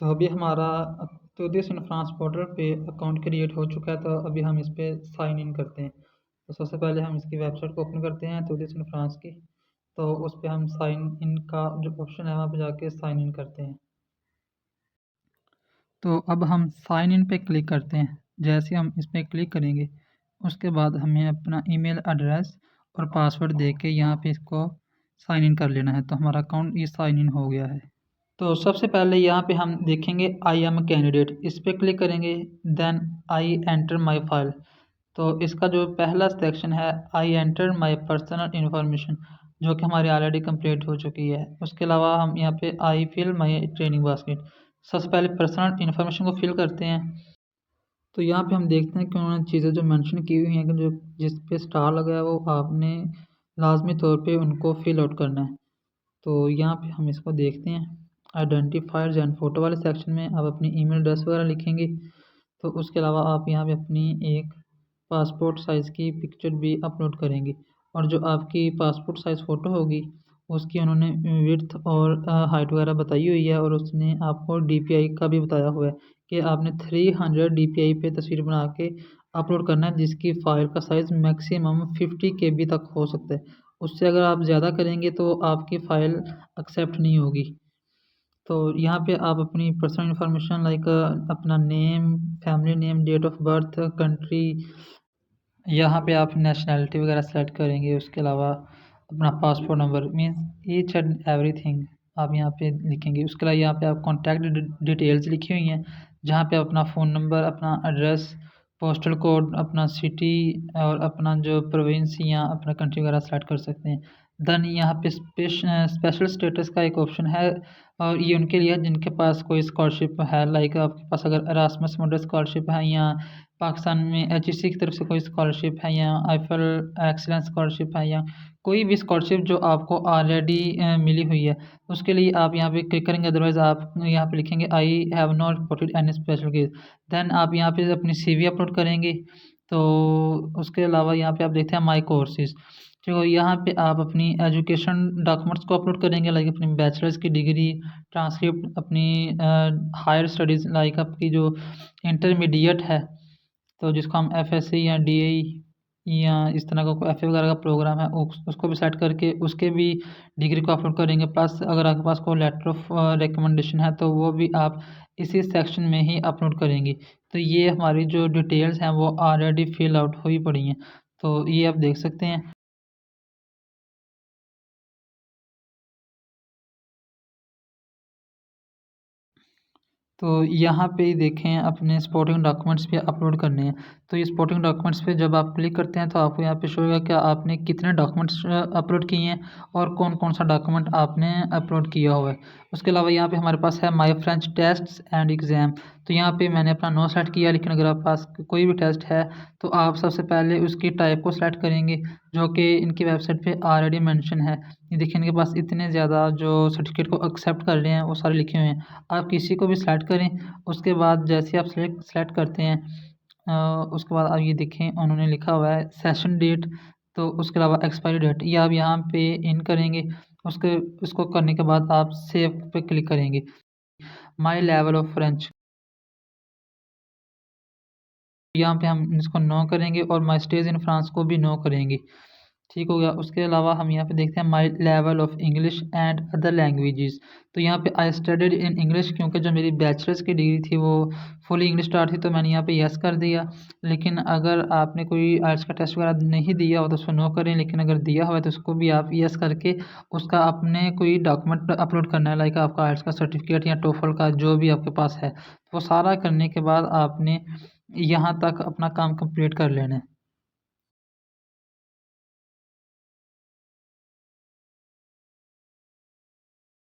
तो अभी हमारा तूतीस इन फ्रांस पोर्टल पे अकाउंट क्रिएट हो चुका है। तो अभी हम इस पर साइन इन करते हैं। तो सबसे पहले हम इसकी वेबसाइट को ओपन करते हैं तूतीस इन फ्रांस की। तो उस पर हम साइन इन का जो ऑप्शन है वहाँ पे जाके साइन इन करते हैं। तो अब हम साइन इन पे क्लिक करते हैं। जैसे हम इस पर क्लिक करेंगे उसके बाद हमें अपना ईमेल एड्रेस और पासवर्ड दे के यहाँ पे इसको साइन इन कर लेना है। तो हमारा अकाउंट ये साइन इन हो गया है। तो सबसे पहले यहाँ पे हम देखेंगे आई एम कैंडिडेट, इस पर क्लिक करेंगे। Then I enter my file. तो इसका जो पहला सेक्शन है I enter my personal information, जो कि हमारी ऑलरेडी कंप्लीट हो चुकी है। उसके अलावा हम यहाँ पे I fill my training basket, सबसे पहले पर्सनल इन्फॉर्मेशन को फिल करते हैं। तो यहाँ पे हम देखते हैं कि उन्होंने चीज़ें जो मेंशन की हुई हैं कि जो जिस पे स्टार लगा है वो आपने लाजमी तौर पे उनको फिल आउट करना है। तो यहाँ पे हम इसको देखते हैं। आइडेंटिफायर्स एंड फ़ोटो वाले सेक्शन में आप अपनी ईमेल एड्रेस वगैरह लिखेंगे। तो उसके अलावा आप यहाँ पे अपनी एक पासपोर्ट साइज़ की पिक्चर भी अपलोड करेंगे। और जो आपकी पासपोर्ट साइज़ फ़ोटो होगी उसकी उन्होंने विड्थ और हाइट वगैरह बताई हुई है। और उसने आपको DPI का भी बताया हुआ है कि आपने 300 DPI पे तस्वीर बना के अपलोड करना है, जिसकी फ़ाइल का साइज़ मैक्सिमम 50 KB तक हो सकता है। उससे अगर आप ज़्यादा करेंगे तो आपकी फ़ाइल एक्सेप्ट नहीं होगी। तो यहाँ पे आप अपनी पर्सनल इन्फॉर्मेशन लाइक अपना name, family name, date of birth, country, यहाँ पे आप नेशनैलिटी वगैरह सेलेक्ट करेंगे। उसके अलावा अपना passport number means each and everything आप यहाँ पे लिखेंगे। उसके अलावा यहाँ पे आप कॉन्टैक्ट डिटेल्स लिखी हुई हैं, जहाँ पे अपना फ़ोन नंबर, अपना एड्रेस, पोस्टल कोड, अपना सिटी और अपना जो प्रोविंस या अपना कंट्री वगैरह सेलेक्ट कर सकते हैं। देन यहाँ पे स्पेशल स्टेटस का एक ऑप्शन है और ये उनके लिए जिनके पास कोई स्कॉलरशिप है, लाइक आपके पास अगर एरास्मस मॉडल स्कॉलरशिप है या पाकिस्तान में HEC की तरफ से कोई स्कॉलरशिप है या आईफल एक्सीलेंस स्कॉलरशिप है या कोई भी स्कॉलरशिप जो आपको ऑलरेडी मिली हुई है, उसके लिए आप यहाँ पे क्लिक करेंगे। अदरवाइज़ आप यहाँ पे लिखेंगे I have not reported any special case. Then आप यहाँ पे अपनी CV अपलोड करेंगे। तो उसके अलावा यहाँ पे आप देखते हैं माई कोर्सेज। तो यहाँ पे आप अपनी एजुकेशन डॉक्यूमेंट्स को अपलोड करेंगे, लाइक अपनी बैचलर्स की डिग्री, ट्रांसक्रिप्ट, अपनी हायर स्टडीज़ लाइक आपकी जो इंटरमीडिएट है, तो जिसको हम FSC या DAE या इस तरह का कोई FA वगैरह का प्रोग्राम है उसको भी सेलेक्ट करके उसके भी डिग्री को अपलोड करेंगे। प्लस अगर आपके पास कोई लेटर ऑफ रिकमेंडेशन है तो वो भी आप इसी सेक्शन में ही अपलोड करेंगे। तो ये हमारी जो डिटेल्स हैं वो ऑलरेडी फिल आउट हुई पड़ी हैं। तो ये आप देख सकते हैं। तो यहाँ पे देखें अपने सपोर्टिंग डॉक्यूमेंट्स भी अपलोड करने हैं। तो ये सपोर्टिंग डॉक्यूमेंट्स पे जब आप क्लिक करते हैं तो आपको यहाँ पे शो होगा कि आपने कितने डॉक्यूमेंट्स अपलोड किए हैं और कौन कौन सा डॉक्यूमेंट आपने अपलोड किया हुआ है। उसके अलावा यहाँ पे हमारे पास है माई फ्रेंच टेस्ट्स एंड एग्ज़ाम। तो यहाँ पे मैंने अपना नो सेलेक्ट किया, लेकिन अगर आपके पास कोई भी टेस्ट है तो आप सबसे पहले उसकी टाइप को सेलेक्ट करेंगे, जो कि इनकी वेबसाइट पे ऑलरेडी मेंशन है। ये देखिए इनके पास इतने ज़्यादा जो सर्टिफिकेट को एक्सेप्ट कर रहे हैं वो सारे लिखे हुए हैं। आप किसी को भी सेलेक्ट करें। उसके बाद जैसे आप सेलेक्ट करते हैं उसके बाद आप ये देखें उन्होंने लिखा हुआ है सेशन डेट। तो उसके अलावा एक्सपायरी डेट ये आप यहाँ पे इन करेंगे। उसको करने के बाद आप सेव पे क्लिक करेंगे। माई लेवल ऑफ फ्रेंच यहाँ पे हम इसको नो करेंगे और माई स्टेज इन फ्रांस को भी नो करेंगे। ठीक हो गया। उसके अलावा हम यहाँ पे देखते हैं my level of English and other languages. तो यहाँ पे आई स्टडीड इन इंग्लिश, क्योंकि जो मेरी बैचलर्स की डिग्री थी वो फुली इंग्लिश स्टार्ट थी, तो मैंने यहाँ पे यस कर दिया। लेकिन अगर आपने कोई आइल्स का टेस्ट वगैरह नहीं दिया हो तो उसको नो करें, लेकिन अगर दिया हुआ है तो उसको भी आप यस करके उसका अपने कोई डॉक्यूमेंट अपलोड करना है, लाइक आपका आइल्स का सर्टिफिकेट या टोफल का जो भी आपके पास है। वो सारा करने के बाद आपने यहाँ तक अपना काम कंप्लीट कर लेना है।